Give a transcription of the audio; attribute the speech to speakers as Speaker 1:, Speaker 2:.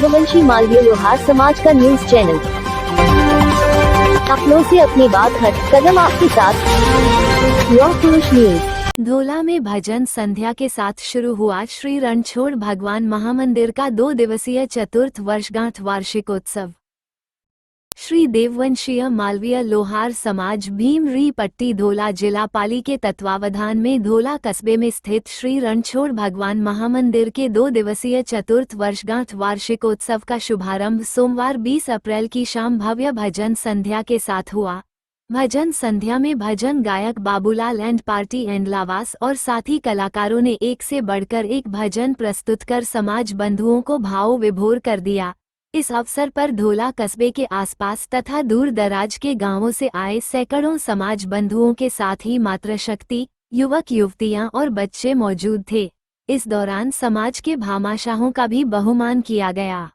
Speaker 1: रघुवंशी मालवीय लोहार समाज का न्यूज चैनल। अपनों से अपनी बात हट कदम आपके साथ। लौह पुरुष न्यूज।
Speaker 2: धोला में भजन संध्या के साथ शुरू हुआ श्री रणछोड़ भगवान महामंदिर का 2 दिवसीय चतुर्थ वर्षगांठ वार्षिकोत्सव। श्री देववंशीय मालवीय लोहार समाज भीमरी पट्टी धोला जिला पाली के तत्वावधान में धोला कस्बे में स्थित श्री रणछोड़ भगवान महामंदिर के 2 दिवसीय चतुर्थ वर्षगांठ वार्षिकोत्सव का शुभारंभ सोमवार 20 अप्रैल की शाम भव्य भजन संध्या के साथ हुआ। भजन संध्या में भजन गायक बाबूलाल एंड पार्टी एंड लावास और साथी कलाकारों ने एक से बढ़कर एक भजन प्रस्तुत कर समाज बंधुओं को भाव विभोर कर दिया। इस अवसर पर धोला कस्बे के आसपास तथा दूर दराज के गांवों से आए सैकड़ों समाज बंधुओं के साथ ही मातृशक्ति, युवक युवतियां और बच्चे मौजूद थे। इस दौरान समाज के भामाशाहों का भी बहुमान किया गया।